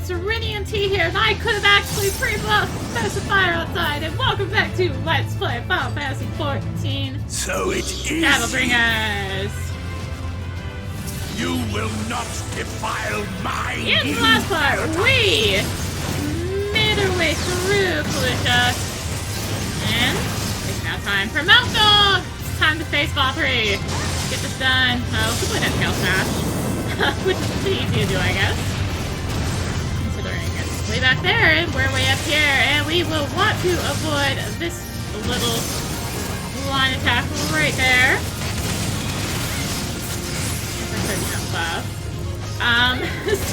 it's rinimt here, and I could have actually pre-specified outside, and welcome back to Let's Play Final Fantasy XIV. So it is. Shadowbringers. You will not defile my In the last part, we made our way through Felicia, and it's now time for Mount Gulg. It's time to face Vauthry. Get this done. Oh, we'll that tail smash, which is pretty easy to do, I guess. Considering it's way back there, and we're way up here, and we will want to avoid this little line attack right there.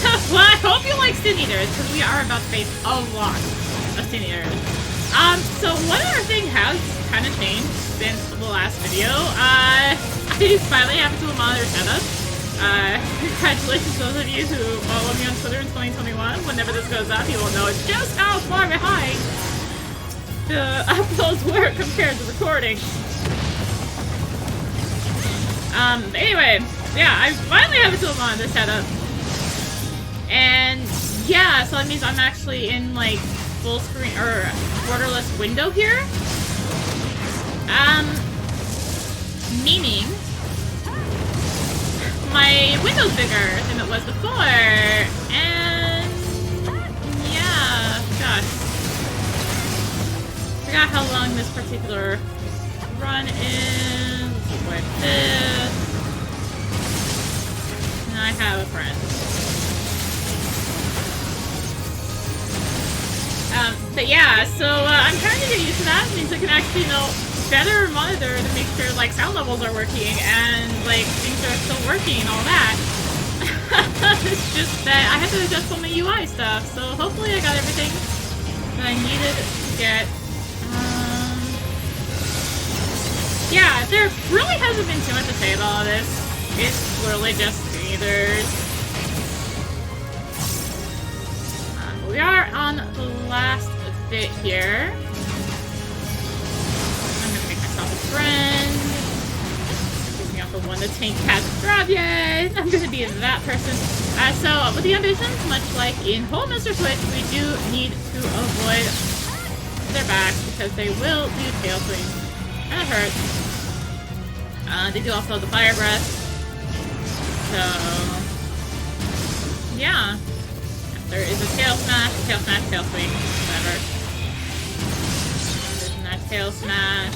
So well, I hope you like Sin Eaters, because we are about to face a lot of Sin Eaters. So one other thing has kind of changed since the last video. I finally have to a monitor setup. Congratulations to those of you who follow me on Twitter in 2021. Whenever this goes up, you will know just how far behind the uploads were compared to recording. Anyway, yeah, I finally have it to a monitor setup. And yeah, so that means I'm actually in like full screen or borderless window here. Meaning my window's bigger than it was before. And yeah, gosh. Forgot how long this particular run is. Like this. And I have a friend. But yeah, so I'm trying to get used to that. It means I can actually, better monitor to make sure like sound levels are working and like things are still working and all that. It's just that I have to adjust all my UI stuff, so hopefully I got everything that I needed to get. Yeah, there really hasn't been too much to say about all this. It's literally just either. We are on the last bit here. I'm gonna make myself a friend. Using up the one the tank hasn't grabbed yet. I'm gonna be that person. So with the ambitions, much like in Whole Mr. Switch, we do need to avoid their backs because they will do tail swings. And it hurts. They do also the fire breath. So yeah. There is a tail smash, tail swing, whatever. There's a nice tail smash.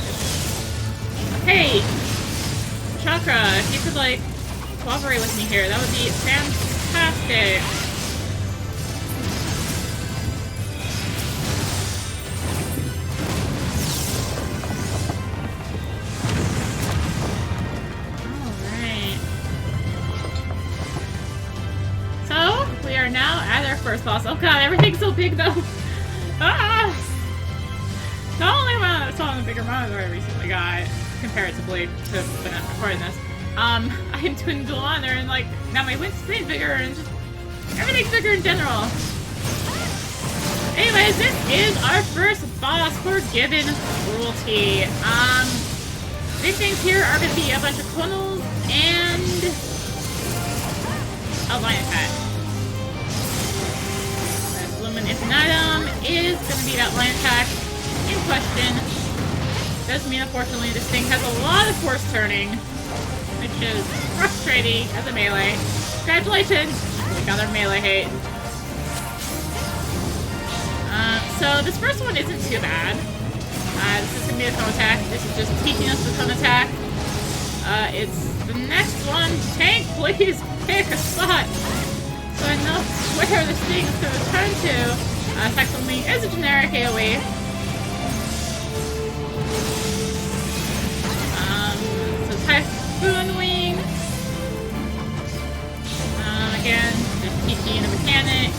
Hey! Chakra, if you could, like, cooperate with me here, that would be fantastic. Now at our first boss. Oh god, everything's so big though. Ah! Not only am I on a bigger monitor I recently got, comparatively to when I'm recording this, I am doing dual monitor and like now my screen's bigger and just everything's bigger in general. Anyways, this is our first boss for Given Cruelty. Big things here are gonna be a bunch of clonals and a line attack. Infinitum is going to be that line attack in question. Does mean, unfortunately, this thing has a lot of force turning, which is frustrating as a melee. Congratulations! We got our melee hate. So this first one isn't too bad. This is going to be a cone attack. This is just teaching us the cone attack. It's the next one. Tank, please pick a spot. So I know where this thing is going to turn to. Cyclone Wing is a generic AoE. So Typhoon Wing. Again, just teaching a mechanic.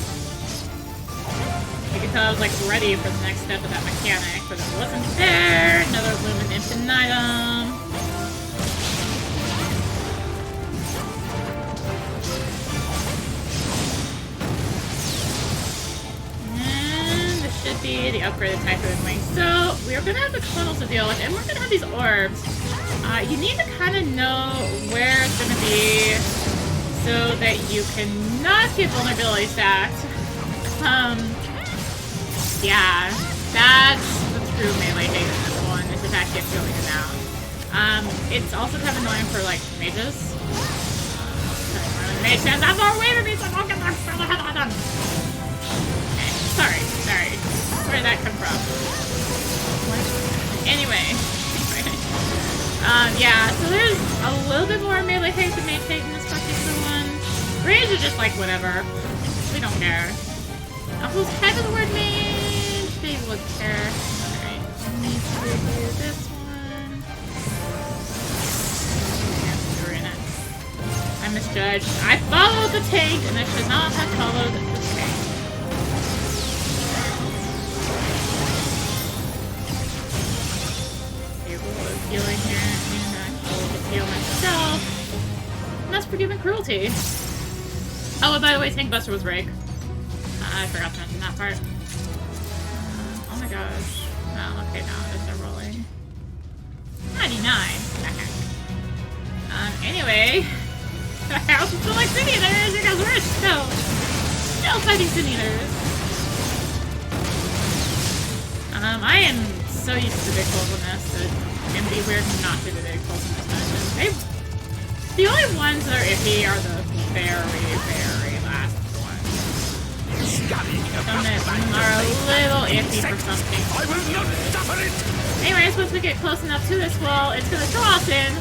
You can tell I was like ready for the next step of that mechanic, but it wasn't there. Another Lumen Infinitum. Should be the upgraded Typhoon Wing. So we're gonna have the clonals to deal with, and we're gonna have these orbs. You need to kind of know where it's gonna be so that you cannot get vulnerability stacked. Yeah, that's the true melee hate in this one. This attack gets really good now. It's also kind of annoying for, like, mages. Mage stands out more away from me, so don't get my head on them. Okay, sorry. Where did that come from? Anyway. Yeah, so there's a little bit more melee hate than mage hate in this particular one. Rage are just like, whatever. We don't care. Who's head of the word mage? They would care. Alright, let me do this one. I misjudged. I followed the tank, and I should not have followed the tank. Able of healing here, and I will heal myself. And that's forgiving cruelty. Oh, and by the way, Tank Buster was Rake. I forgot to mention that part. Oh my gosh. Oh, okay, now they're rolling. 99. Anyway. I also feel like Sin Eaters because we're still fighting Sin Eaters. I am so used to big closeness that it would be weird not to do big closeness missions. The only ones that are iffy are the very last ones. Some that are a little iffy for something. I will not suffer it! Anyways, once we get close enough to this wall, it's gonna draw us in.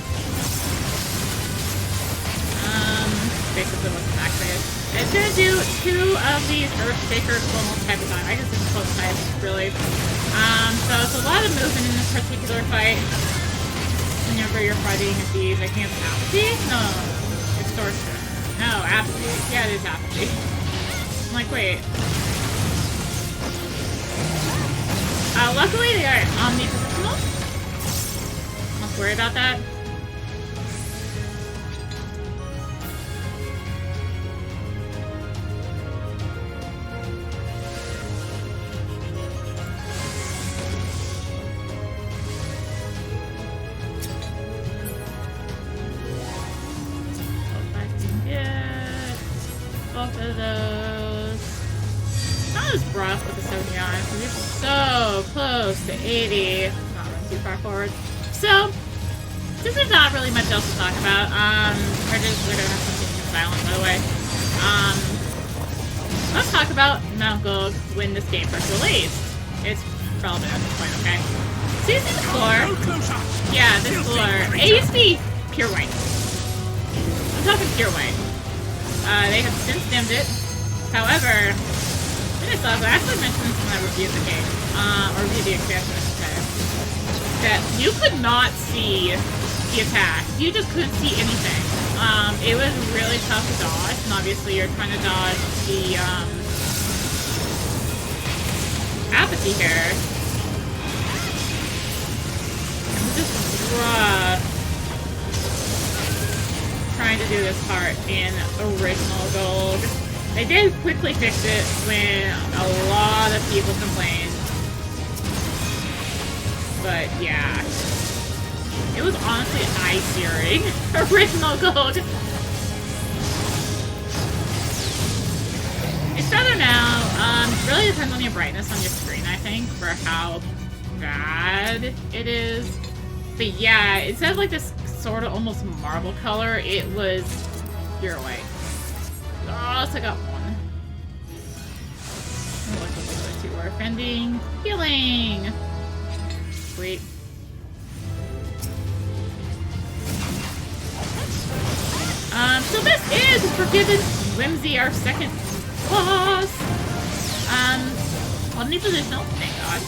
Basically what's the back is. It's gonna do 2 of these Earthshaker clonal type of time. I guess it's close types, really. So it's a lot of movement in this particular fight. Whenever you're fighting these, I think it's apathy? No. Extortion. No, apathy. Yeah, it is apathy. I'm like, wait. Luckily they are omnipositional. Don't worry about that. Both of those. Not as rough with the 79, because we're so close to 80. Not run too far forward. So, this is not really much else to talk about. They're gonna have something silent, by the way. Let's talk about Mount Gulg when this game first released. It's relevant at this point, okay? So you see the floor? Yeah, this floor. It used to be pure white. I'm talking pure white. They have since dimmed it. However, Innocence, I actually mentioned this when I reviewed the game, or reviewed the expansion, I should say, that you could not see the attack. You just couldn't see anything. It was really tough to dodge, and obviously you're trying to dodge the, apathy here. It was just rough. Trying to do this part in original Gulg. They did quickly fix it when a lot of people complained. But yeah. It was honestly eye-searing. Original Gulg. It's better now. It really depends on your brightness on your screen, I think, for how bad it is. But yeah, instead of like this sort of almost marble color, it was pure white. Oh, so I got one. Look what the other 2 were. Offending. Healing! Sweet. So this is Forgiven Whimsy, our second boss. Omnipositional, thank God.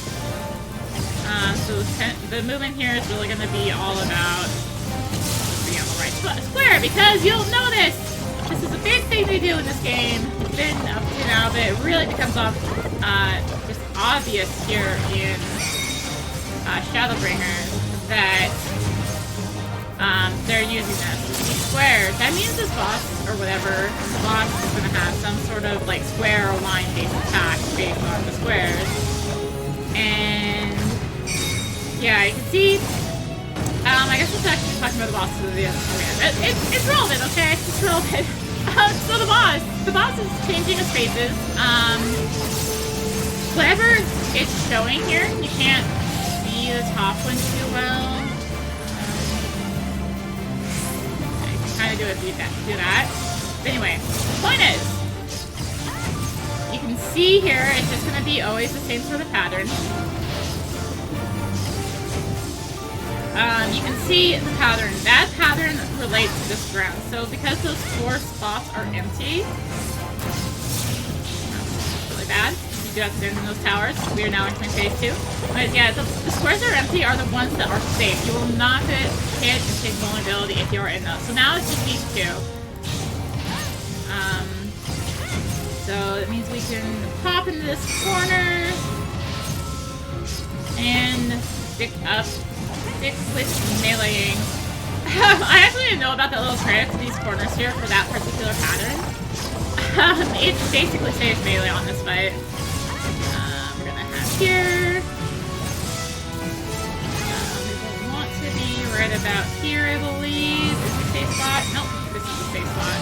So the movement here is really going to be all about being on the right square, because you'll notice this is a big thing they do in this game. It's been up to now, but it really becomes just obvious here in Shadowbringers that they're using this. These squares. That means this boss, or whatever, this boss is going to have some sort of like square or line-based attack based on the squares. And yeah, you can see. I guess it's actually talking about the bosses of the arena. It's relevant, okay? It's relevant. So the boss is changing his phases. Whatever it's showing here, you can't see the top one too well. I can kind of do that. But anyway, the point is, you can see here, it's just going to be always the same sort of pattern. You can see the pattern. That pattern relates to this ground. So because those 4 spots are empty, really bad. You do have to stand in those towers. We are now entering phase 2. But yeah, the squares that are empty are the ones that are safe. You will not get hit and take vulnerability if you are in those. So now it's just these 2. So that means we can pop into this corner and stick with meleeing. I actually didn't know about that little trick to these corners here for that particular pattern. It basically saves melee on this fight. We're gonna have here. We will want to be right about here, I believe. Is this a safe spot? Nope, this is a safe spot.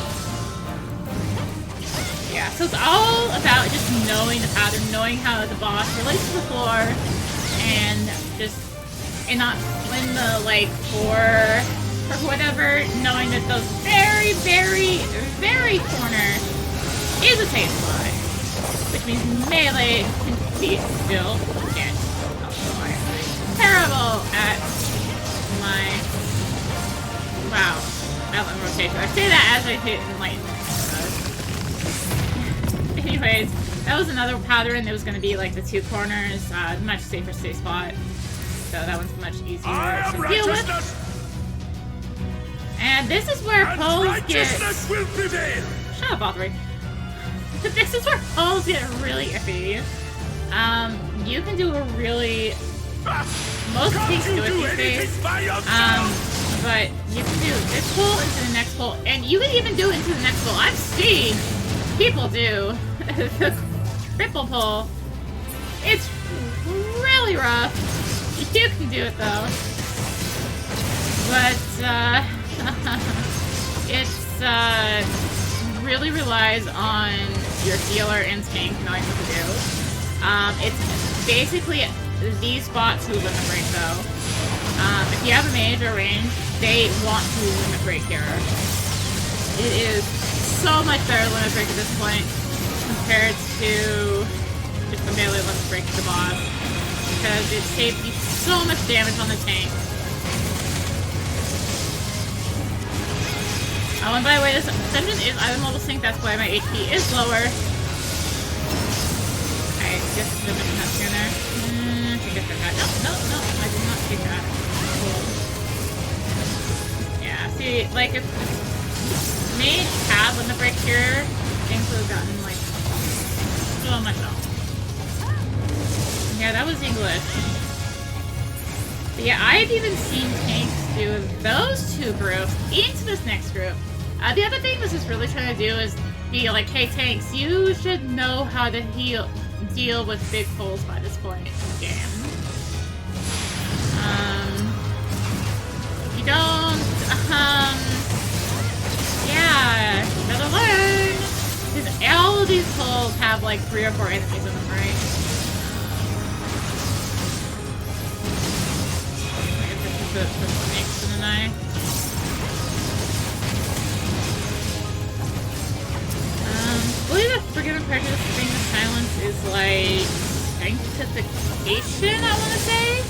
Yeah, so it's all about just knowing the pattern, knowing how the boss relates to the floor, and not in the, like, or whatever, knowing that those very, very, very corners is a safe spot. Which means melee can be still dead. Also, I am terrible at my... Wow. Outline rotation. I say that as I hit enlightenment. Anyways, that was another pattern. There was going to be like the 2 corners, much safer safe spot. So that one's much easier to deal with. And this is where pulls get... Shut up, Vauthry. This is where pulls get really iffy. You can do a really... Most things do it these days. But you can do this pull into the next pull, and you can even do it into the next pull. I've seen people do the triple pull. It's really rough. You can do it though. But it's really relies on your healer and tank knowing what to do. It's basically these spots who limit break though. If you have a mage or range, they want to limit break here. It is so much better limit break at this point compared to just the melee limit break to the boss, because it saves you so much damage on the tank. Oh, and by the way, this dungeon is item level sync, that's why my HP is lower. I guess the mission has here and there. Take it for that. No, I did not take that. Cool. Yeah, see, like, if mage had limit break here, things would have gotten, like, so much off. Yeah, that was English. But yeah, I've even seen tanks do those 2 groups into this next group. The other thing this is really trying to do is be like, hey tanks, you should know how to deal with big pulls by this point in the game. If you don't, yeah, you better learn. Because all of these pulls have like 3 or 4 enemies in them, right? The snakes in the eye. I believe the Forgiven Prejudice thing of silence is like sanctification, I want to say?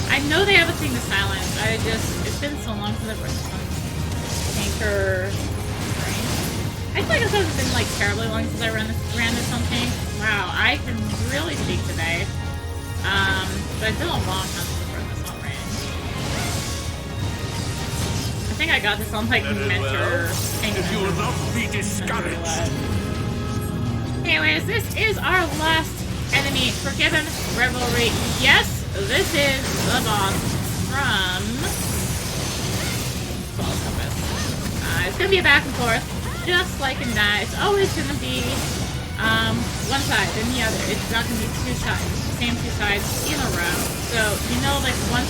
I know they have a thing to silence. It's been so long since I've run some tanker. I feel like it hasn't been like terribly long since I ran this on tank. Wow, I can really speak today. But it's been a long time since I've run this on range. I think I got this on like mentor. You will not be discouraged. Anyways, this is our last enemy, Forgiven Revelry. Yes, this is the boss from False Compass. It's gonna be a back and forth, just like in that. It's always gonna be one side, then the other. It's not gonna be 2 sides, same 2 sides in a row. So you know, like once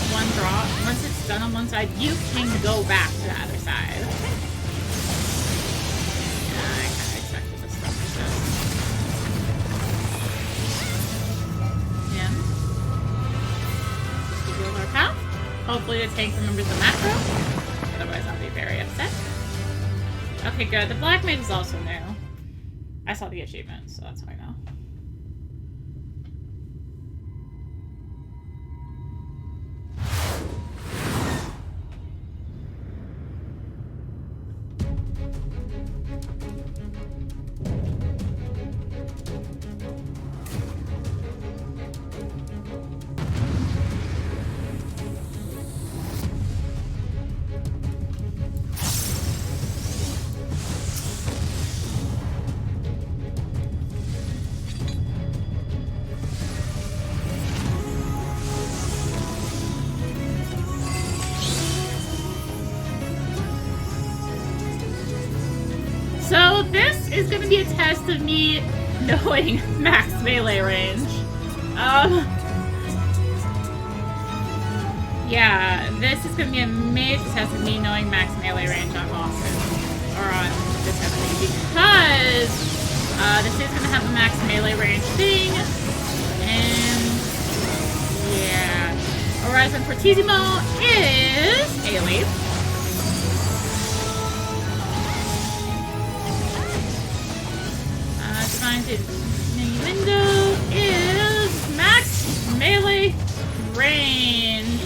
it's done on one side, you can go back to the other side. Hopefully the tank remembers the macro. Otherwise I'll be very upset. Okay, good. The black mage is also new. I saw the achievement, so that's how I know. So this is going to be a test of me knowing max melee range. Yeah, this is going to be a major test of me knowing max melee range on bosses. Or on this enemy, because this is going to have a max melee range thing. And yeah. Horizon Fortissimo is AoE. Mini window is max melee range.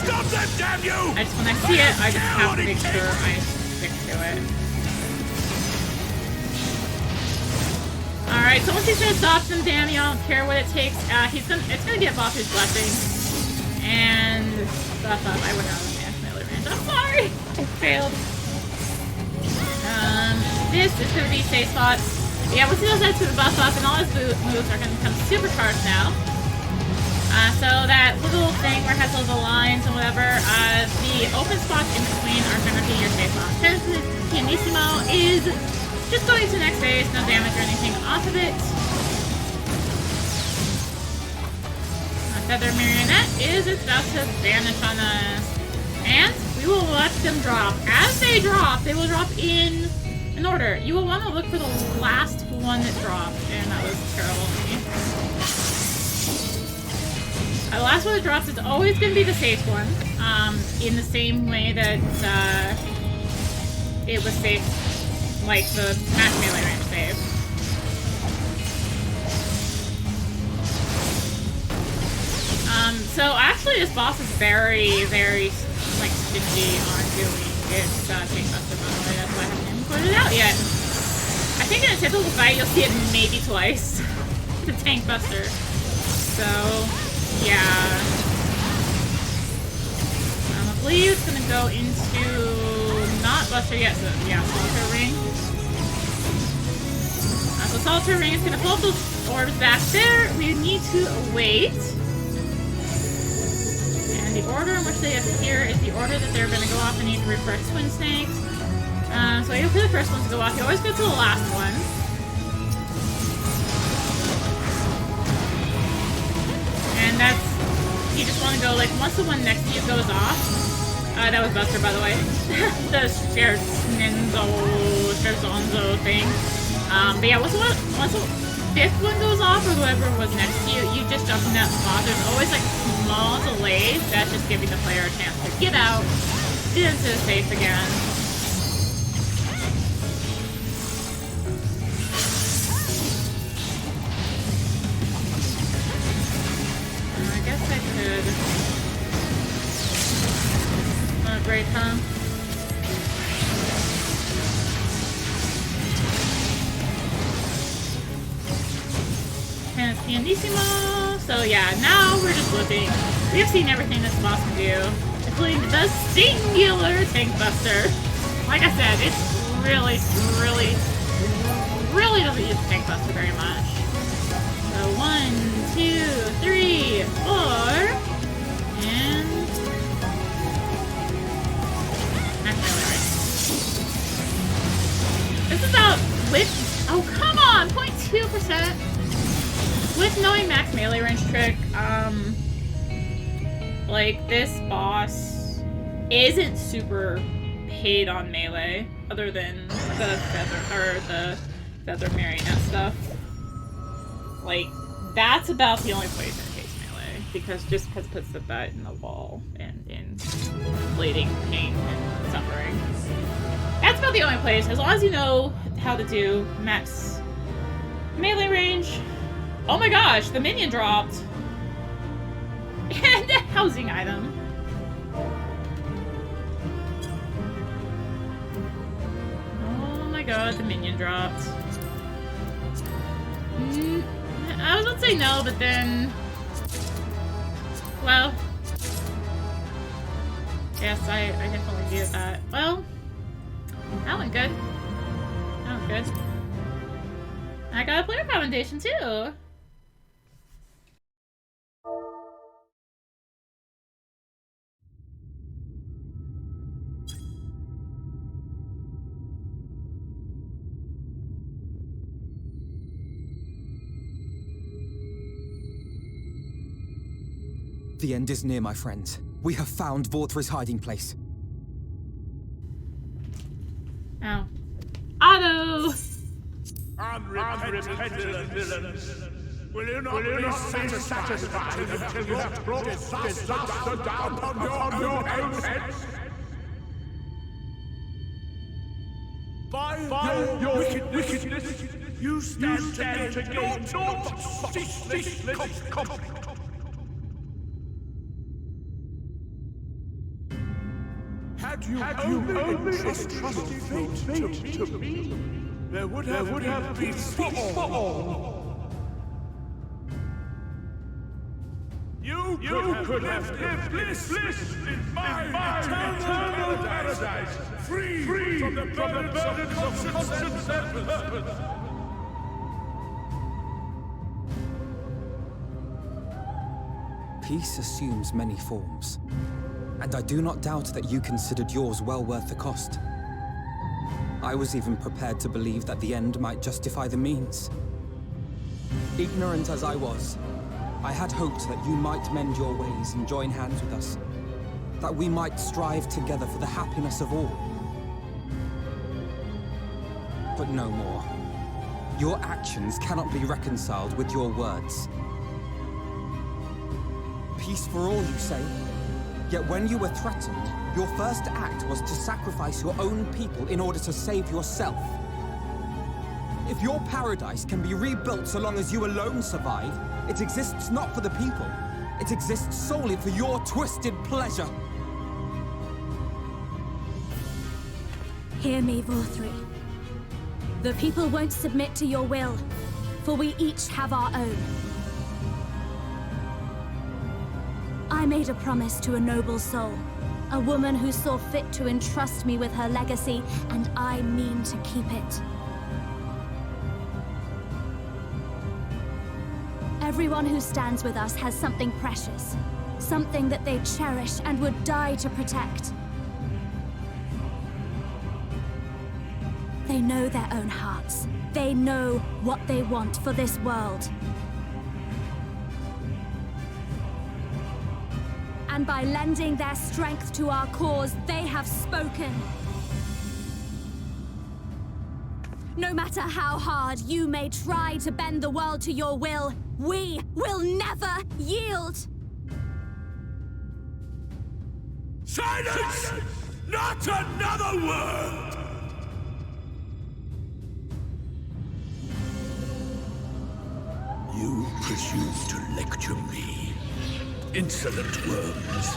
Stop that, damn you! I just, when I see it, I just have to make sure I stick to it. Alright, so once he says stop him, Danny, I don't care what it takes. It's gonna get Vauthry's blessing. And stuff up. I went out of max melee range. I'm sorry! I failed. This is gonna be safe spots. Yeah, once he does that to the buff up, and all his moves are going to become supercharged now. So that little thing where it has all the lines and whatever, the open spots in between are going to be your safe spots. Pianissimo is just going to the next phase, no damage or anything off of it. Feather Marionette is about to vanish on us. And we will let them drop. As they drop, they will drop in order. You will want to look for the last one that dropped, and that was terrible of me. The last one that drops is always going to be the safe one, in the same way that it was safe, like the max melee range save. So actually this boss is very, very, like, stingy on doing its tank buster, by the way. That's why I haven't even put it out yet. I think in a typical fight you'll see it maybe twice. The tank buster. So, yeah. I believe it's gonna go into not buster yet, so yeah, solitaire ring. So solitaire ring is gonna pull up those orbs back there. We need to wait. And the order in which they appear is the order that they're gonna go off. I need to refresh Twin Snakes. So you for the first one to go off. You always go to the last one. And that's, you just want to go, like, once the one next to you goes off. That was Buster, by the way. The Scherzonzo thing. But yeah, once the fifth one goes off, or whoever was next to you, you just jump in that spot. There's always, like, small delays. That's just giving the player a chance to get out, get into the safe again. Great, huh? And it's Pianissimo. So yeah, now we're just looking. We have seen everything this boss can do, including the singular tank buster. Like I said, it's really doesn't use the tank buster very much. So 1, 2, 3, 4, and this is about with, oh come on, 0.2%. With knowing max melee range trick, like this boss isn't super paid on melee, other than the feather marionette stuff. Like, that's about the only place it takes melee. because it puts the butt in the wall and in bleeding, pain, and suffering. That's about the only place. As long as you know how to do max melee range. Oh my gosh, the minion dropped. And a housing item. Oh my god, the minion dropped. I was about to say no, but then... Well... Yes, I definitely do that. Well... That went good. That was good. I got a player commendation too! The end is near, my friends. We have found Vauthry's hiding place. Oh. Otto! Unrepentant villains! Will you not be satisfied until you have brought disaster down upon your own heads? By your wickedness, you stand to gain naught but ceaseless conflict. Had you only entrusted fate to me, there would have been peace for all. You could have lived bliss in my eternal paradise, free from the burdens of conscience and purpose. Peace assumes many forms. And I do not doubt that you considered yours well worth the cost. I was even prepared to believe that the end might justify the means. Ignorant as I was, I had hoped that you might mend your ways and join hands with us. That we might strive together for the happiness of all. But no more. Your actions cannot be reconciled with your words. Peace for all, you say? Yet when you were threatened, your first act was to sacrifice your own people in order to save yourself. If your paradise can be rebuilt so long as you alone survive, it exists not for the people. It exists solely for your twisted pleasure. Hear me, Vauthry. The people won't submit to your will, for we each have our own. I made a promise to a noble soul, a woman who saw fit to entrust me with her legacy, and I mean to keep it. Everyone who stands with us has something precious, something that they cherish and would die to protect. They know their own hearts. They know what they want for this world. And by lending their strength to our cause, they have spoken. No matter how hard you may try to bend the world to your will, we will never yield! Silence! Not another word! You presume to lecture me. Insolent worms.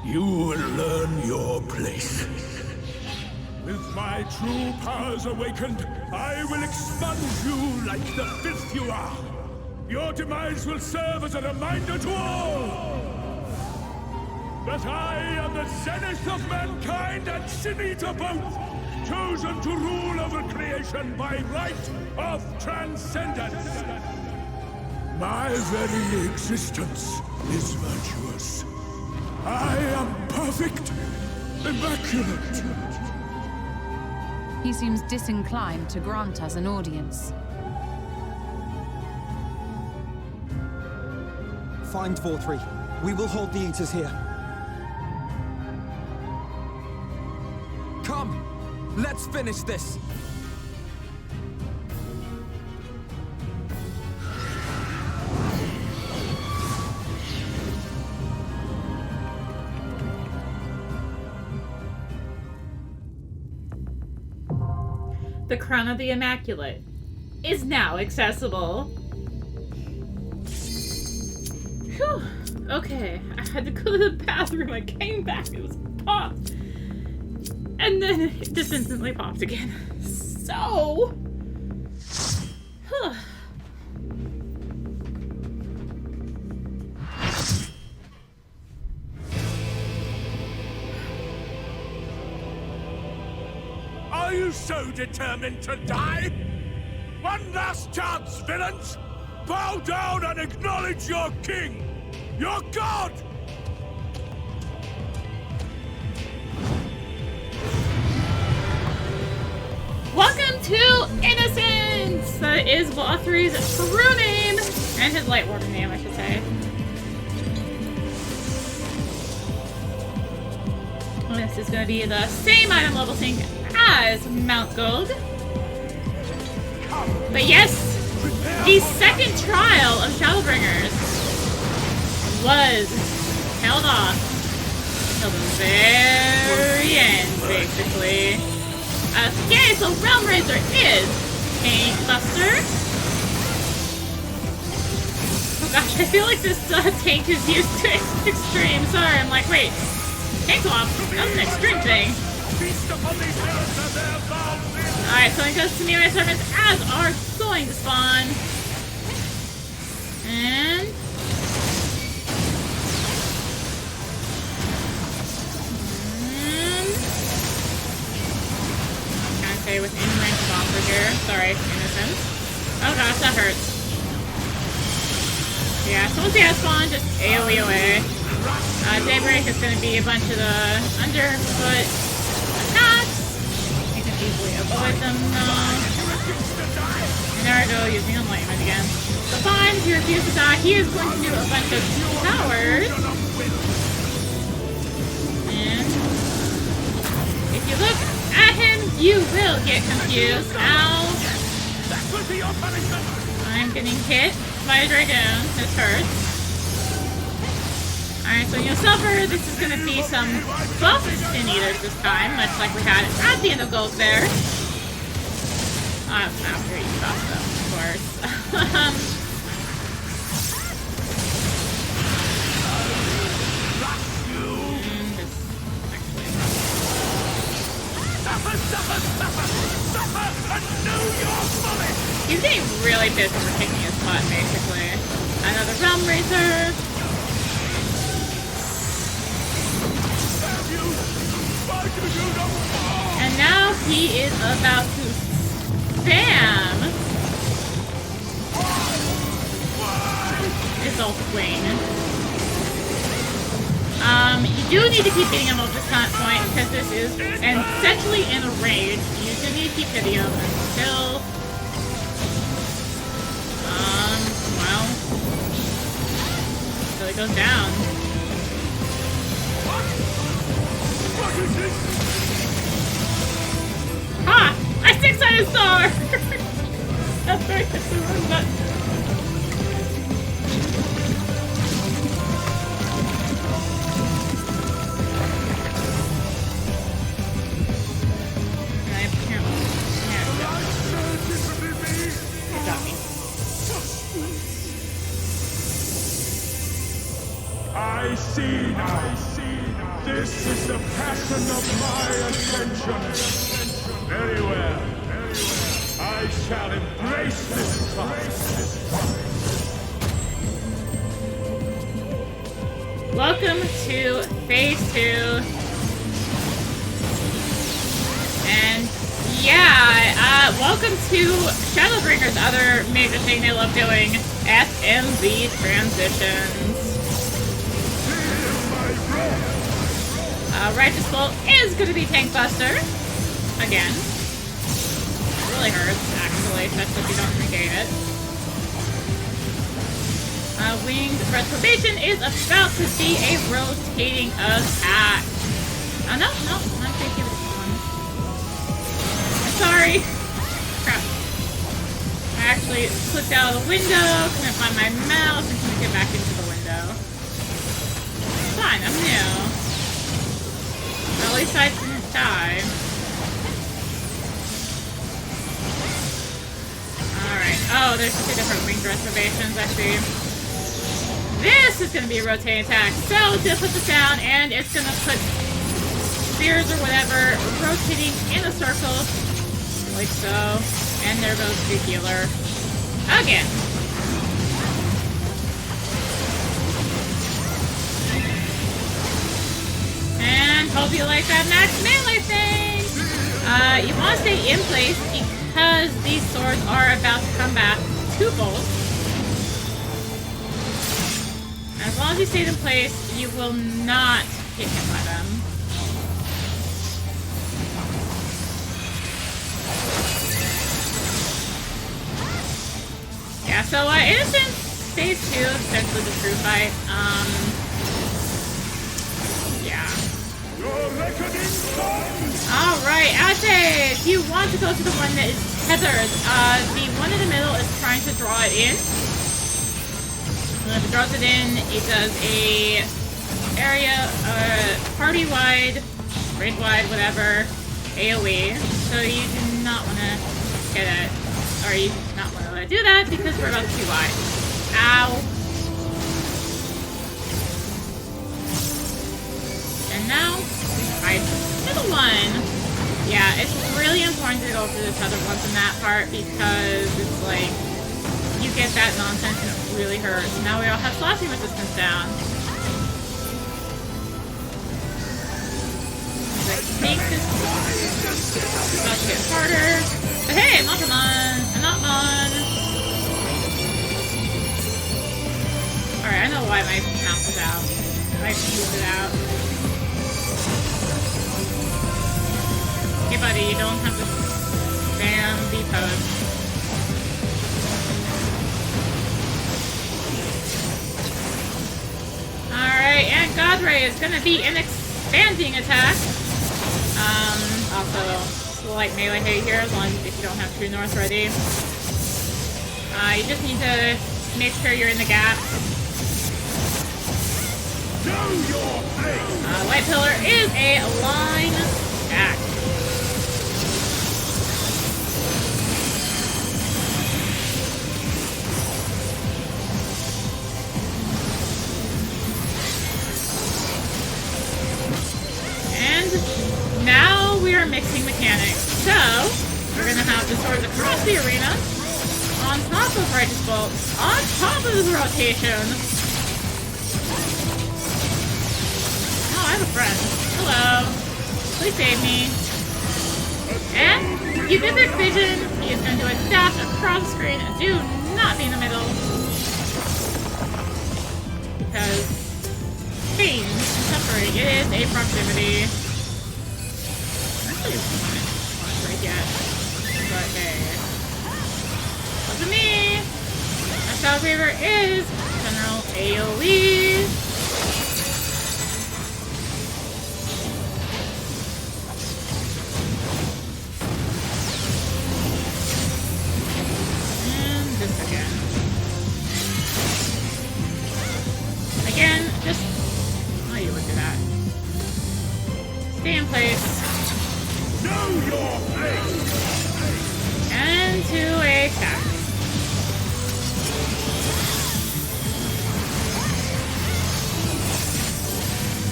You will learn your place. With my true powers awakened, I will expunge you like the filth you are. Your demise will serve as a reminder to all that I am the zenith of mankind and Shinita both, chosen to rule over creation by right of transcendence. My very existence is virtuous. I am perfect, immaculate. He seems disinclined to grant us an audience. Find Vauthry. We will hold the Eaters here. Come! Let's finish this! The Crown of the Immaculate is now accessible. Whew. Okay, I had to go to the bathroom. I came back, it was popped. And then it just instantly popped again. So... Are you so determined to die? One last chance, villains! Bow down and acknowledge your king! Your god! Welcome to Innocence! That is Vauthry's true name, and his light warden name, I should say. This is going to be the same item level sync as Mount Gulg. But yes, the second trial of Shadowbringers was held off until the very end, basically. Okay, so Realm Razor is Tank Buster. Oh gosh, I feel like this tank is used to extreme. Sorry, I'm like, wait, tank swap? That was an extreme thing. Alright, so it goes to me, my servants, as are going to spawn. And... Can't stay within range of offer here. Sorry, Innocence. Oh gosh, that hurts. Yeah, so once he has spawn, just AoE away. Daybreak is going to be a bunch of the underfoot attacks. You can easily avoid them though. And there I go, using Enlightenment again. So fine, if you refuse to die, he is going to do a bunch of towers. And if you look at him, you will get confused. Ow! I'm getting hit by a dragoon. This hurts. Alright, so you'll suffer. This is going to be some buffs in Eaters this time, much like we had at the end of Gulg there. After each buff, though, of course. He's getting really pissed when we're kicking his butt, basically. Another Realm Razor. And now he is about to spam his ult wing. You do need to keep hitting him at this point because this is essentially in a rage. You do need to keep hitting him until well, until it goes down. Ha! I 6-sided star! That's very good, but... I see now. This is the passion of my ascension. Very well. I shall embrace this task. Welcome to Phase 2. And yeah, welcome to Shadowbringers' other major thing they love doing, FMV transitions. Righteous Bolt is going to be Tank Buster. Again. It really hurts, actually, especially if you don't negate it. Winged Reprobation is about to see a rotating attack. Oh, no, I'm going to give it this one. Sorry. Crap. I actually slipped out of the window, couldn't find my mouse, and couldn't get back into the window. Fine, I'm new. At least I didn't die. Oh, there's two different winged reservations, I see. This is gonna be a rotating attack. So, just put this down, and it's gonna put spears or whatever rotating in a circle. Like so. And there goes the healer. Again. And hope you like that max melee thing! You want to stay in place because these swords are about to come back twofold. As long as you stay in place, you will not get hit by them. Yeah, so Innocence stays 2, essentially the true fight. Yeah. Alright, Ashe! If you want to go to the one that is tethered, the one in the middle is trying to draw it in. And if it draws it in, it does a area, party-wide, raid-wide, whatever, AoE. So you do not want to get it. Or you do not want to do that because we're about to be wide. Ow! And now, we try the middle one. Yeah, it's really important to go for the other ones in that part because it's like, you get that nonsense and it really hurts. Now we all have slashing resistance down. I think this is about to get harder. But hey, I'm not on. I'm not on. Alright, I know why my mount was out. I fused it out. Okay, buddy, you don't have to spam the post. Alright, and Godray is gonna be an expanding attack. Also, slight melee hit here as long as if you don't have True North ready. You just need to make sure you're in the gap. White Pillar is a line attack. And now we are mixing mechanics. So, we're going to have the swords across the arena, on top of Righteous Bolt, on top of the rotation. Oh, I have a friend. Hello. Please save me. And, Epic Vision, he is going to do a dash across the screen. Do not be in the middle. Because, pain, suffering, it is a proximity. Yet. But hey. Wasn't me! Our Style Graver is General AoE. And this again. Again, just... Oh, you look at that. Stay in place. Know your place! And to attack.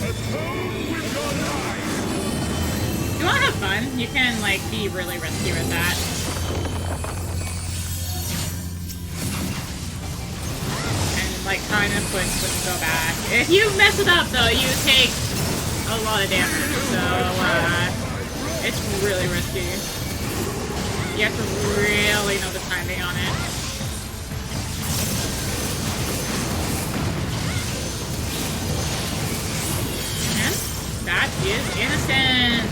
Atone with your life! If you want to have fun, you can, like, be really risky with that. And, like, kind of push and go back. If you mess it up, though, you take a lot of damage, so, it's really risky. You have to really know the timing on it. And that is Innocence!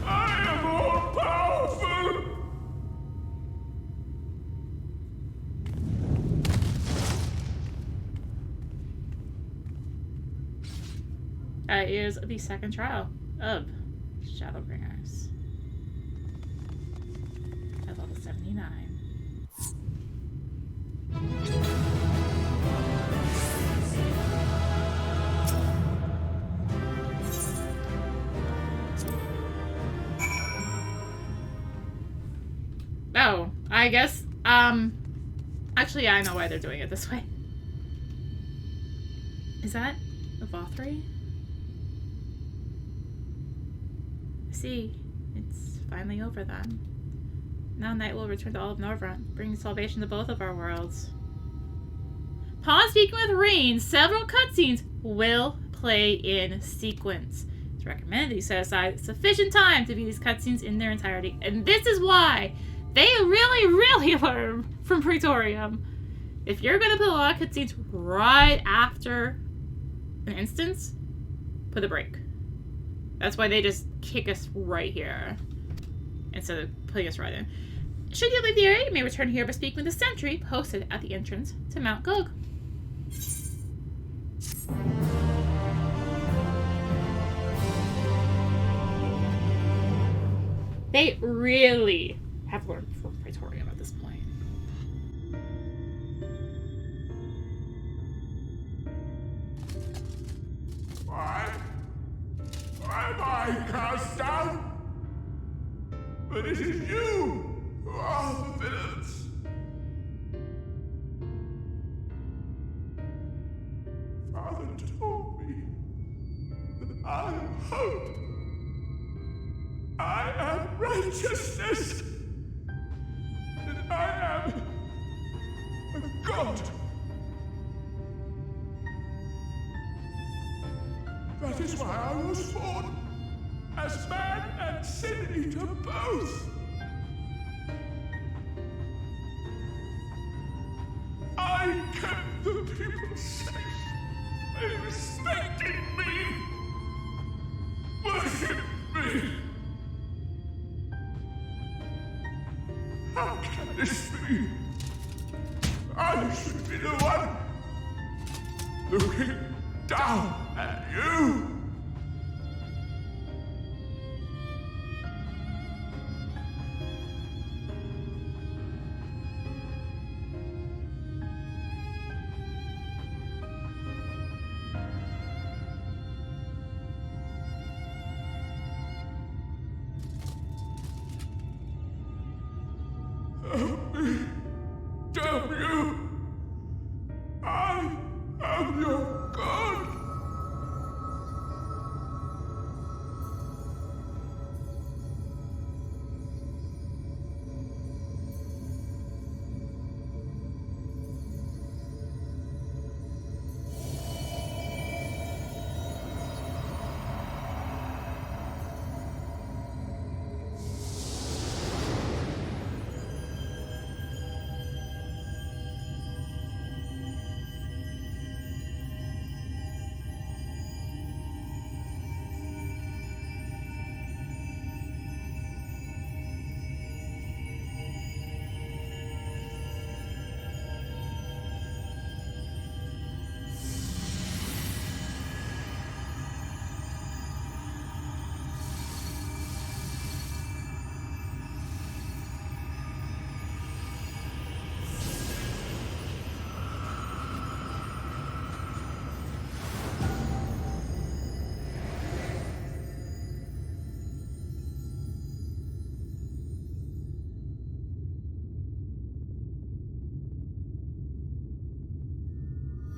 I am all powerful! That is the second trial of Shadowbringers at level 79. So, I guess, actually, yeah, I know why they're doing it this way. Is that a Vauthry? See, it's finally over then. Now night will return to all of Norvrant, bringing salvation to both of our worlds. Upon speaking with Rain, several cutscenes will play in sequence. It's recommended that you set aside sufficient time to view these cutscenes in their entirety. And this is why they really learn from Praetorium. If you're going to put a lot of cutscenes right after an instance, put a break. That's why they just kick us right here instead of putting us right in. Should you leave the area, you may return here by speaking with the sentry posted at the entrance to Mount Gulg. They really have learned from Praetorium at this point. Why am I cast down? But it is you who are the villains. Father told me that I am hope. I am righteousness. That I am a god. That is why I was born, as man and sin eater both. I kept the people safe. They respected me, worshipped me. How can this be? I should be the one looking down at you. Help me. Damn you. I am your god.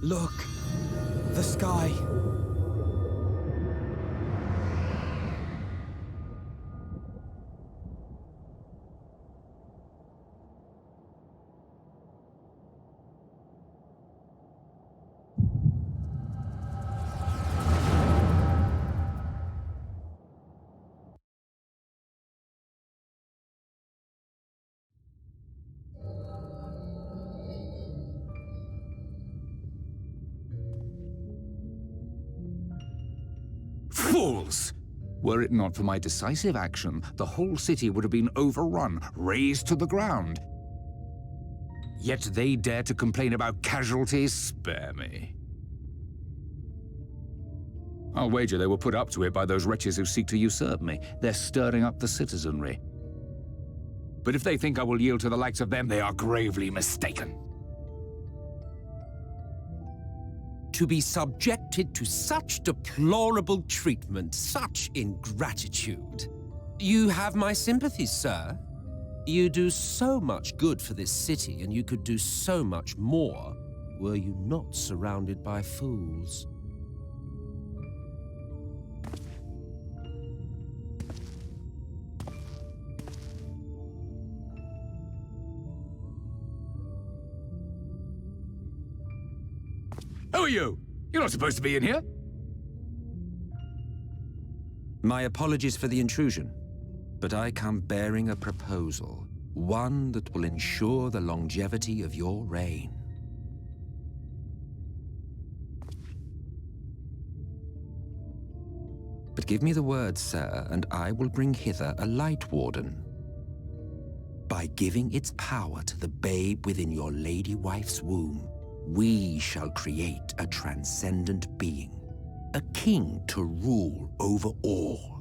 Look! The sky! Fools! Were it not for my decisive action, the whole city would have been overrun, razed to the ground. Yet they dare to complain about casualties? Spare me. I'll wager they were put up to it by those wretches who seek to usurp me. They're stirring up the citizenry. But if they think I will yield to the likes of them, they are gravely mistaken. To be subjected to such deplorable treatment, such ingratitude. You have my sympathies, sir. You do so much good for this city, and you could do so much more were you not surrounded by fools. Who are you? You're not supposed to be in here. My apologies for the intrusion, but I come bearing a proposal, one that will ensure the longevity of your reign. But give me the word, sir, and I will bring hither a Light Warden. By giving its power to the babe within your lady wife's womb, we shall create a transcendent being, a king to rule over all.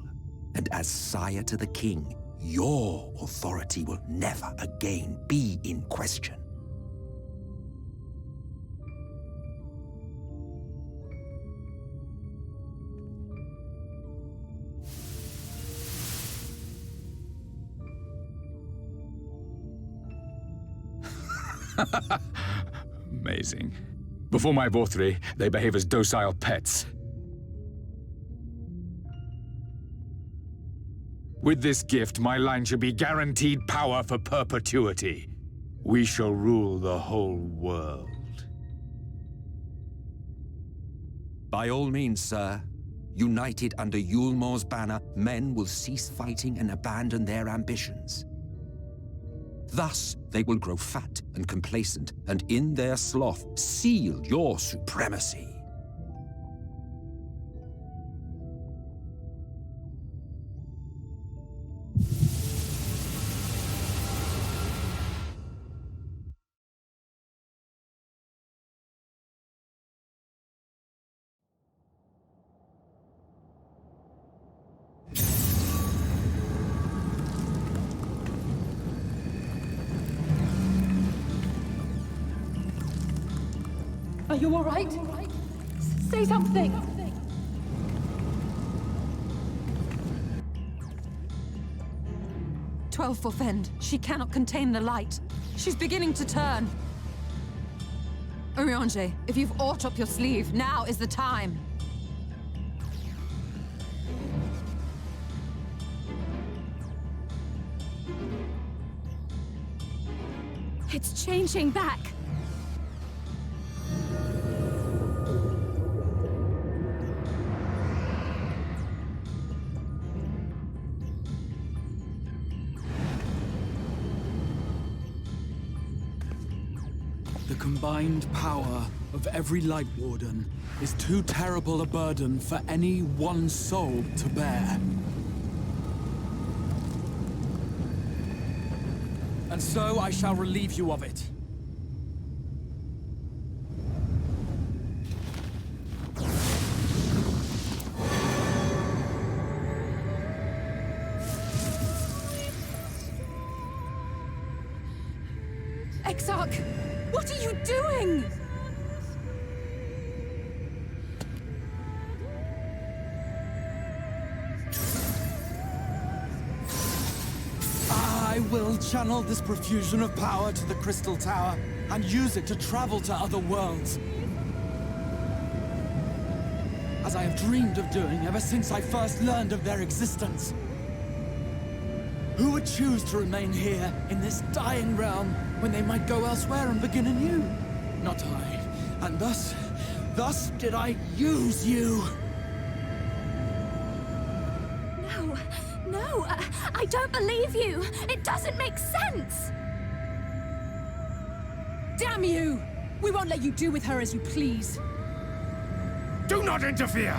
And as sire to the king, your authority will never again be in question. Amazing. Before my Vauthry, they behave as docile pets. With this gift, my line shall be guaranteed power for perpetuity. We shall rule the whole world. By all means, sir. United under Yulmor's banner, men will cease fighting and abandon their ambitions. Thus, they will grow fat and complacent, and in their sloth, seal your supremacy. Are you all right? Say something! "12 for Fend. She cannot contain the light. She's beginning to turn. Urianger, if you've aught up your sleeve, now is the time." It's changing back. The combined power of every Light Warden is too terrible a burden for any one soul to bear. And so I shall relieve you of it. Exarch, what are you doing? I will channel this profusion of power to the Crystal Tower and use it to travel to other worlds. As I have dreamed of doing ever since I first learned of their existence. Who would choose to remain here in this dying realm when they might go elsewhere and begin anew? Not I. And thus did I use you. No, I don't believe you. It doesn't make sense. Damn you! We won't let you do with her as you please. Do not interfere!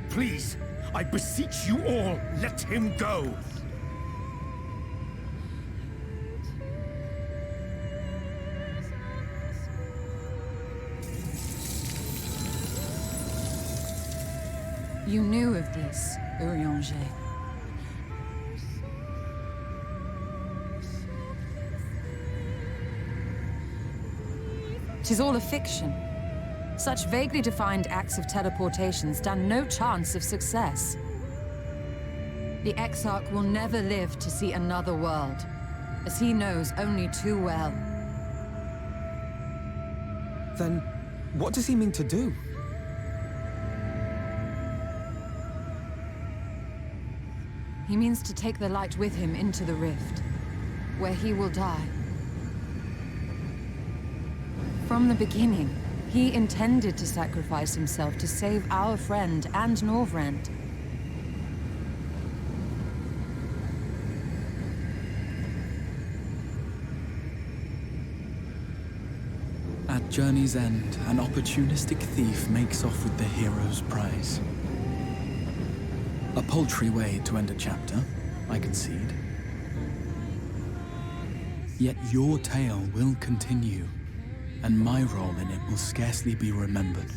Please, I beseech you all, let him go! You knew of this, Urianger. Tis all a fiction. Such vaguely defined acts of teleportation stand no chance of success. The Exarch will never live to see another world, as he knows only too well. Then, what does he mean to do? He means to take the light with him into the rift, where he will die. From the beginning, he intended to sacrifice himself to save our friend and Norvrend. At journey's end, an opportunistic thief makes off with the hero's prize. A paltry way to end a chapter, I concede. Yet your tale will continue, and my role in it will scarcely be remembered.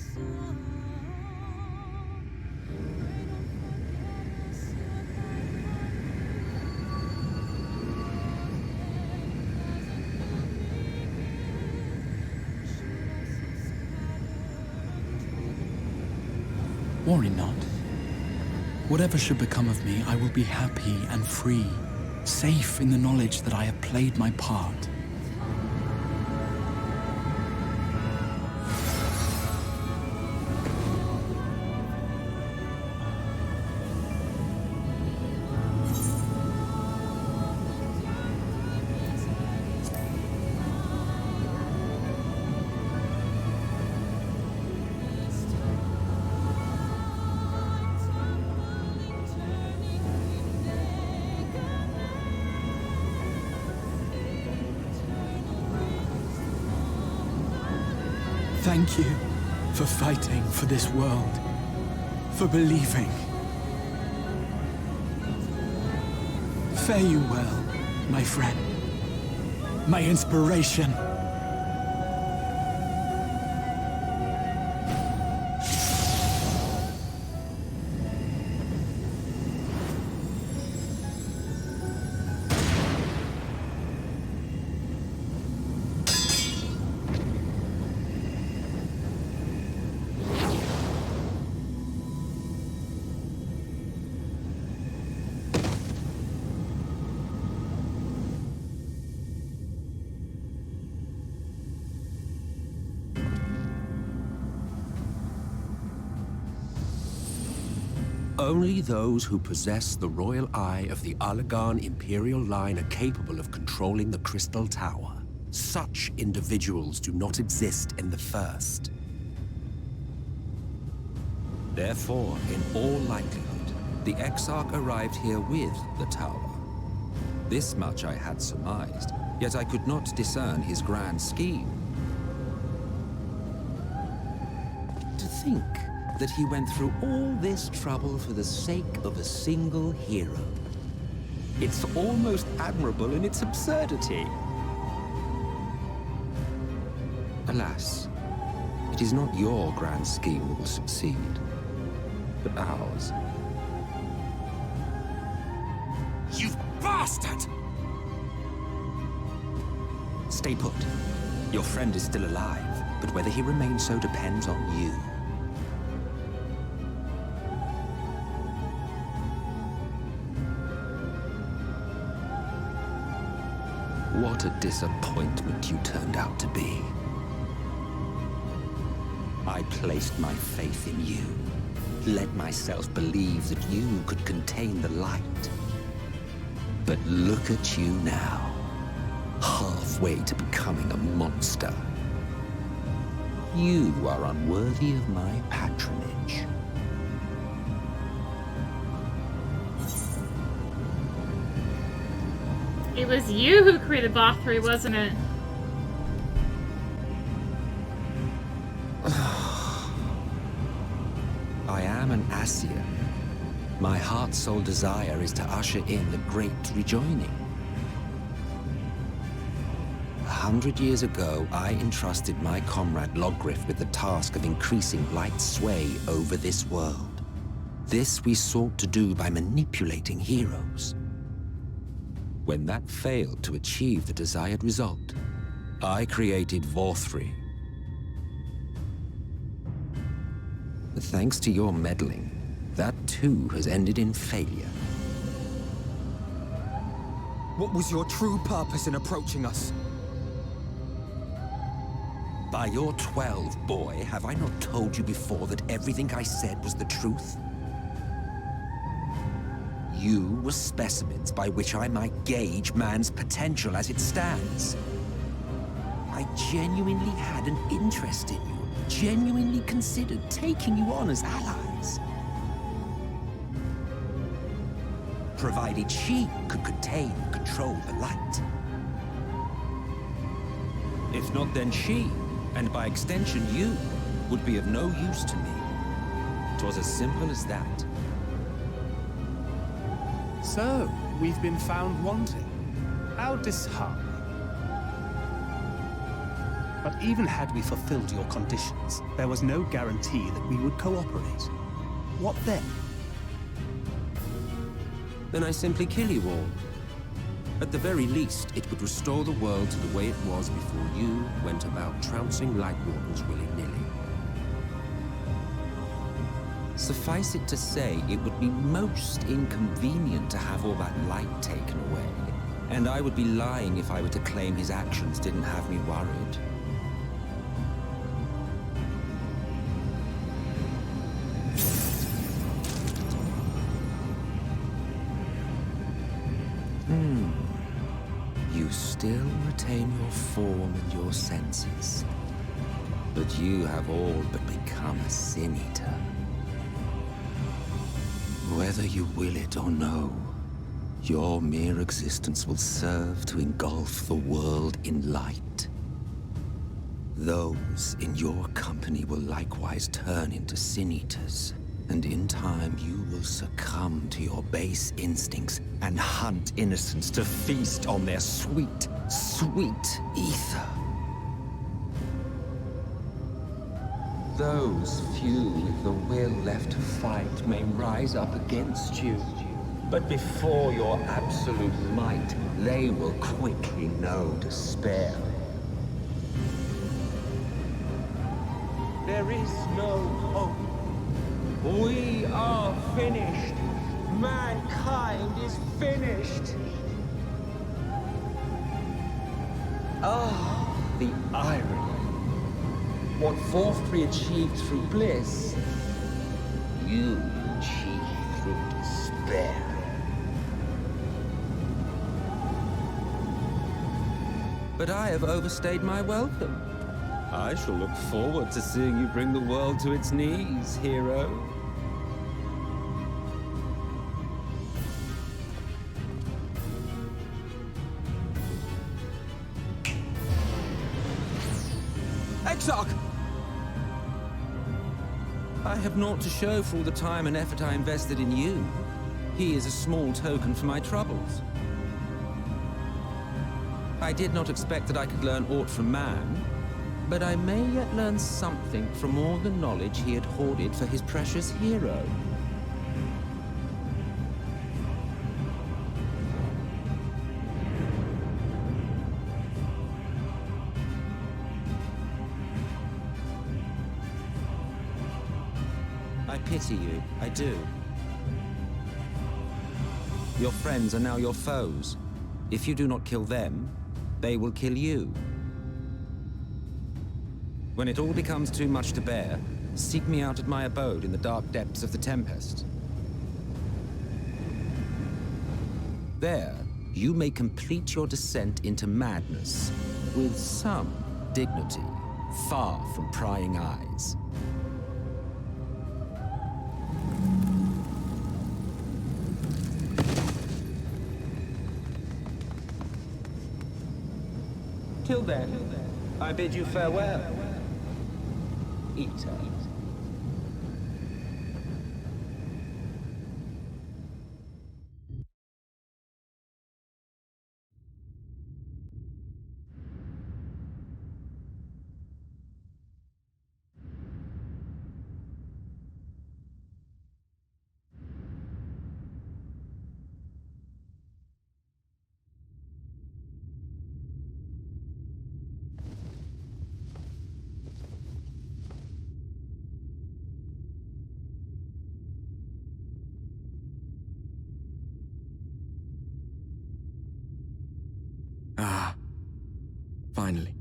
Worry not. Whatever should become of me, I will be happy and free, safe in the knowledge that I have played my part. Thank you for fighting for this world, for believing. Fare you well, my friend, my inspiration. Only those who possess the royal eye of the Allagan Imperial line are capable of controlling the Crystal Tower. Such individuals do not exist in the First. Therefore, in all likelihood, the Exarch arrived here with the tower. This much I had surmised, yet I could not discern his grand scheme. To think that he went through all this trouble for the sake of a single hero. It's almost admirable in its absurdity. Alas, it is not your grand scheme that will succeed, but ours. You bastard! Stay put. Your friend is still alive, but whether he remains so depends on you. What a disappointment you turned out to be. I placed my faith in you, let myself believe that you could contain the light. But look at you now, halfway to becoming a monster. You are unworthy of my patronage. It was you who created Vauthry, wasn't it? I am an Ascian. My heart's sole desire is to usher in the great rejoining. 100 years ago, I entrusted my comrade Logriff with the task of increasing light's sway over this world. This we sought to do by manipulating heroes. When that failed to achieve the desired result, I created Vauthry. Thanks to your meddling, that too has ended in failure. What was your true purpose in approaching us? By your 12, boy, have I not told you before that everything I said was the truth? You were specimens by which I might gauge man's potential as it stands. I genuinely had an interest in you, genuinely considered taking you on as allies. Provided she could contain and control the light. If not, then she, and by extension you, would be of no use to me. 'Twas as simple as that. So, we've been found wanting. How disheartening. But even had we fulfilled your conditions, there was no guarantee that we would cooperate. What then? Then I simply kill you all. At the very least, it would restore the world to the way it was before you went about trouncing light wardens willy-nilly. Suffice it to say, it would be most inconvenient to have all that light taken away. And I would be lying if I were to claim his actions didn't have me worried. You still retain your form and your senses. But you have all but become a Sin Eater. Whether you will it or no, your mere existence will serve to engulf the world in light. Those in your company will likewise turn into Sin Eaters. And in time, you will succumb to your base instincts and hunt Innocence to feast on their sweet, sweet ether. Those few with the will left to fight may rise up against you. But before your absolute might, they will quickly know despair. There is no hope. We are finished. Mankind is finished. Ah, the irony. What Vauthry achieved through bliss, you achieved through despair. But I have overstayed my welcome. I shall look forward to seeing you bring the world to its knees, hero. Exarch! I have naught to show for all the time and effort I invested in you. He is a small token for my troubles. I did not expect that I could learn aught from man, but I may yet learn something from all the knowledge he had hoarded for his precious hero. I pity you, I do. Your friends are now your foes. If you do not kill them, they will kill you. When it all becomes too much to bear, seek me out at my abode in the dark depths of the Tempest. There, you may complete your descent into madness with some dignity, far from prying eyes. Till then, I bid you farewell. Eater. Finally.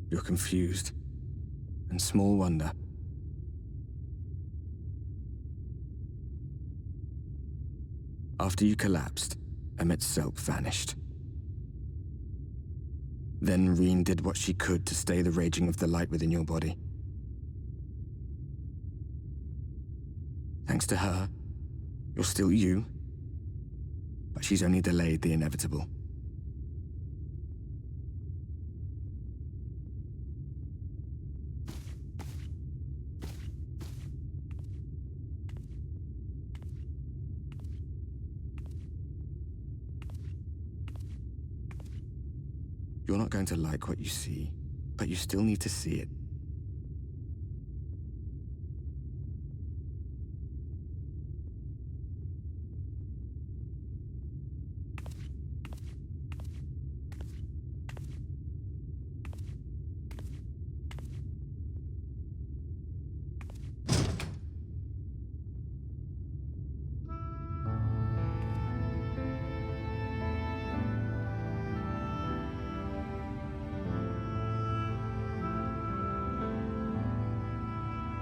You're confused, and small wonder. After you collapsed, emet-selch vanished. Then Reen did what she could to stay the raging of the light within your body. Thanks to her, you're still you, but she's only delayed the inevitable. You're not going to like what you see, but you still need to see it.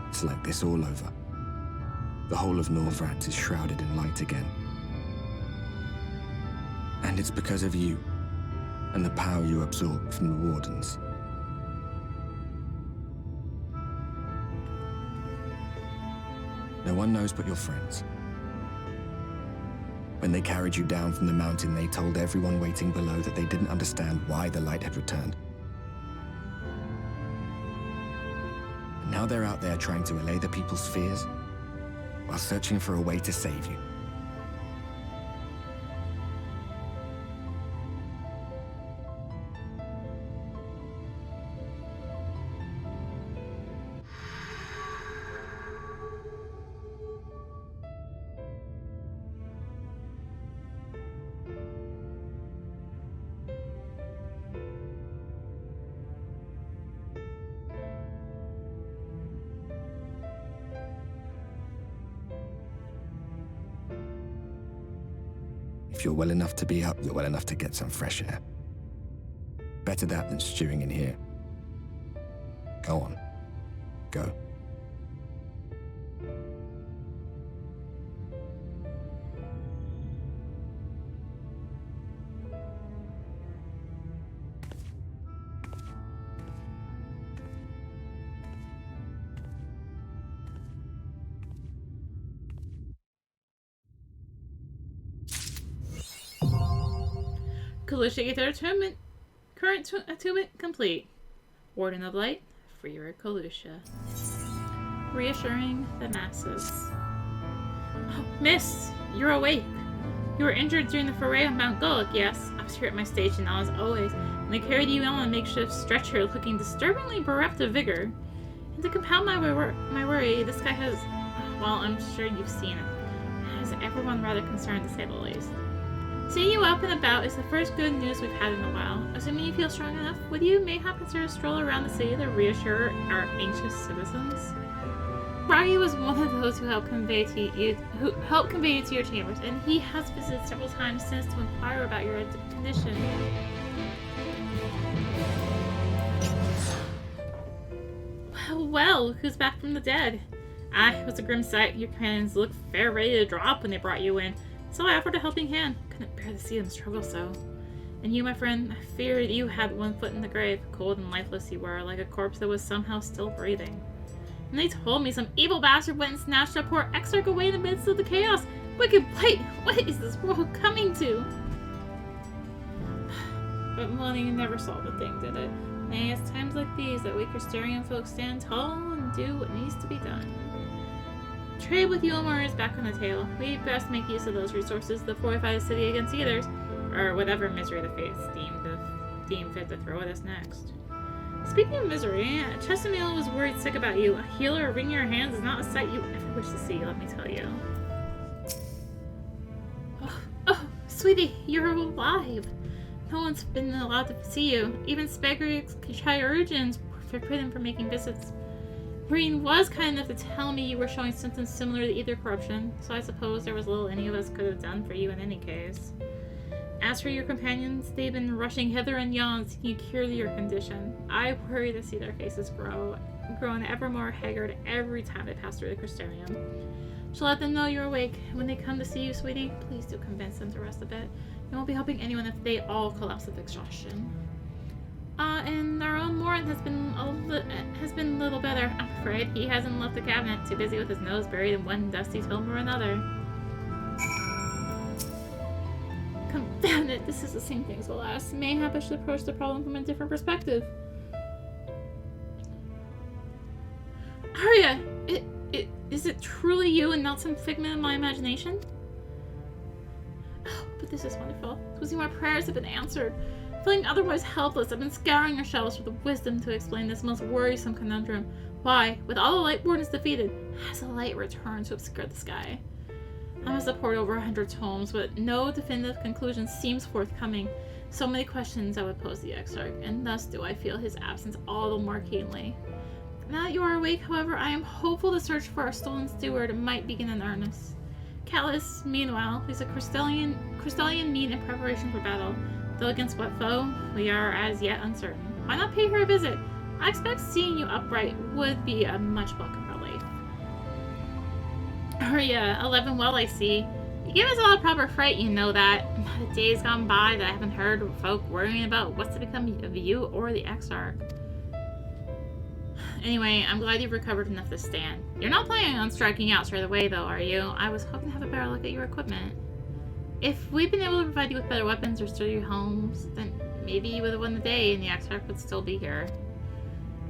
It's like this all over. The whole of Norvrat is shrouded in light again. And it's because of you, and the power you absorb from the Wardens. No one knows but your friends. When they carried you down from the mountain, they told everyone waiting below that they didn't understand why the light had returned. Now they're out there trying to allay the people's fears, while searching for a way to save you. If you're well enough to be up, you're well enough to get some fresh air. Better that than stewing in here. Go on. Go. Kalusha Aether attunement. Current attunement complete. Warden of Light, Freer Kalusha. Reassuring the masses. Oh, Miss, you're awake. You were injured during the foray on Mount Gulg, yes. I was here at my station now, as always, and they carried you on a makeshift stretcher looking disturbingly bereft of vigor. And to compound my worry, this guy has, well, I'm sure you've seen him, has everyone rather concerned to say the least. Seeing you up and about is the first good news we've had in a while. Assuming you feel strong enough, would you mayhap consider a stroll around the city to reassure our anxious citizens? Bragi was one of those who helped convey you to your chambers, and he has visited several times since to inquire about your condition. Well, who's back from the dead? It was a grim sight. Your companions looked fair ready to drop when they brought you in, so I offered a helping hand. Couldn't bear to see them struggle so. And you, my friend, I feared you had one foot in the grave. Cold and lifeless you were, like a corpse that was somehow still breathing. And they told me some evil bastard went and snatched our poor exarch away in the midst of the chaos. Wicked blight! What is this world coming to? But money never solved a thing, did it? Nay, it's times like these that weak Crystarian folks stand tall and do what needs to be done. Trade with Yulmar is back on the tail. We'd best make use of those resources to fortify the city against Eaters, or whatever misery the fates deem fit to throw at us next. Speaking of misery, Chesamil was worried sick about you. A healer wringing your hands is not a sight you ever wish to see, let me tell you. Sweetie, you're alive. No one's been allowed to see you. Even Spaghetti Chirurgeons forbid him from making visits. Breen was kind enough to tell me you were showing symptoms similar to ether corruption, so I suppose there was little any of us could have done for you in any case. As for your companions, they've been rushing hither and yon seeking a cure to your condition. I worry to see their faces growing ever more haggard every time they pass through the Crystalium. Shall let them know you're awake. When they come to see you, sweetie, please do convince them to rest a bit. It won't be helping anyone if they all collapse with exhaustion. And our own Morin has been a little better, I'm afraid. He hasn't left the cabinet, too busy with his nose buried in one dusty tome or another. Confound it, this is the same thing as the last. Mayhap I should approach the problem from a different perspective. Arya, is it truly you and not some figment of my imagination? Oh, but this is wonderful. Losing my prayers have been answered. Feeling otherwise helpless, I've been scouring our shelves for the wisdom to explain this most worrisome conundrum. Why, with all the light wardens defeated, has the light returned to obscure the sky? I must have poured over 100 tomes, but no definitive conclusion seems forthcoming. So many questions I would pose the Exarch, and thus do I feel his absence all the more keenly. Now that you are awake, however, I am hopeful the search for our stolen steward might begin in earnest. Callus, meanwhile, is a Crystallian meat in preparation for battle. Though against what foe, we are as yet uncertain. Why not pay her a visit? I expect seeing you upright would be a much welcome relief. Arya, 11 well I see. You give us all a proper fright, you know that. Not a day's gone by that I haven't heard of folk worrying about what's to become of you or the Exarch. Anyway, I'm glad you've recovered enough to stand. You're not planning on striking out straight away though, are you? I was hoping to have a better look at your equipment. If we'd been able to provide you with better weapons or sturdier homes, then maybe you would have won the day and the Exarch would still be here.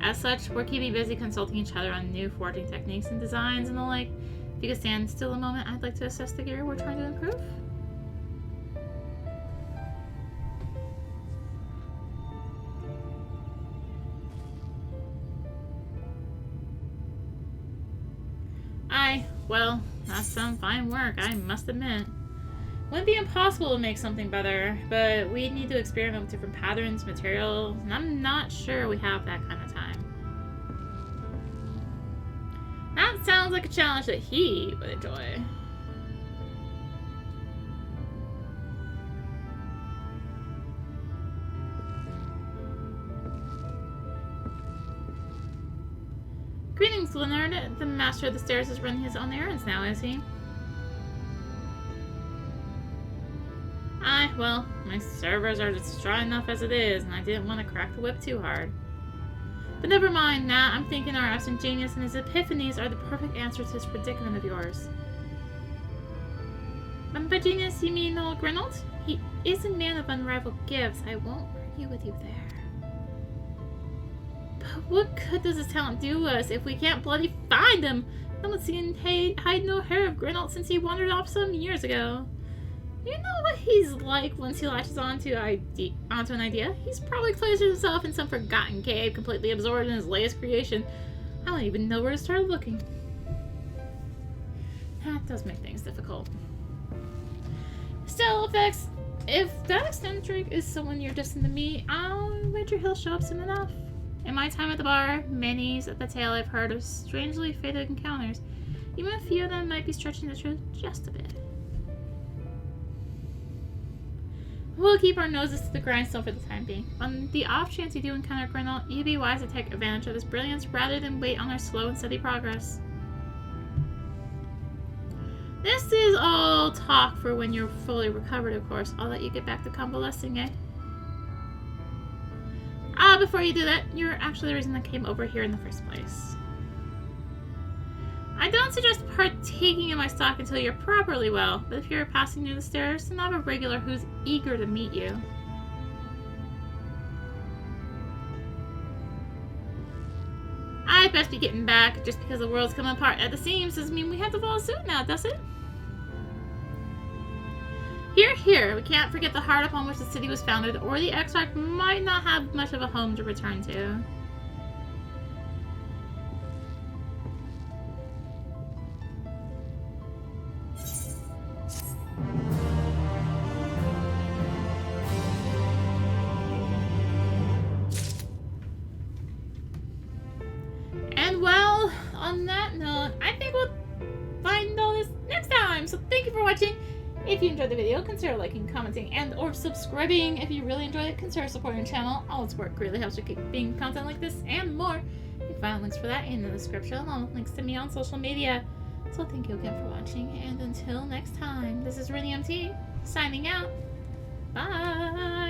As such, we're keeping busy consulting each other on new forging techniques and designs and the like. If you could stand still a moment, I'd like to assess the gear we're trying to improve. Well, that's some fine work, I must admit. Wouldn't be impossible to make something better, but we'd need to experiment with different patterns, materials, and I'm not sure we have that kind of time. That sounds like a challenge that he would enjoy. Greetings, Leonard. The master of the stairs is running his own errands now, is he? Well, my servers are distraught enough as it is, and I didn't want to crack the whip too hard. But never mind that. I'm thinking our absent genius and his epiphanies are the perfect answer to this predicament of yours. By genius, you mean old Reynolds? He is a man of unrivaled gifts. I won't argue with you there. But what good does his talent do us if we can't bloody find him? No one's seen hide no hair of Reynolds since he wandered off some years ago. You know what he's like once he latches onto an idea? He's probably closed himself in some forgotten cave, completely absorbed in his latest creation. I don't even know where to start looking. That does make things difficult. Still, Vex, if that eccentric is someone you're destined to meet, I'll wager he'll show up soon enough. In my time at the bar, many's at the tale I've heard of strangely fated encounters. Even a few of them might be stretching the truth just a bit. We'll keep our noses to the grindstone for the time being. On the off chance you do encounter Grinnell, you'd be wise to take advantage of his brilliance rather than wait on our slow and steady progress. This is all talk for when you're fully recovered, of course. I'll let you get back to convalescing, eh? Before you do that, you're actually the reason I came over here in the first place. I don't suggest partaking in my stock until you're properly well, but if you're passing near the stairs, then I have a regular who's eager to meet you. I'd best be getting back. Just because the world's coming apart at the seams doesn't mean we have to follow suit now, does it? Here, we can't forget the heart upon which the city was founded, or the Exarch might not have much of a home to return to. on that note, I think we'll find all this next time. So thank you for watching. If you enjoyed the video, consider liking, commenting, and or subscribing. If you really enjoyed it, consider supporting the channel. All its work really helps with keeping content like this and more. You can find links for that in the description, along with links to me on social media. So thank you again for watching, and until next time, this is rinimt signing out. Bye!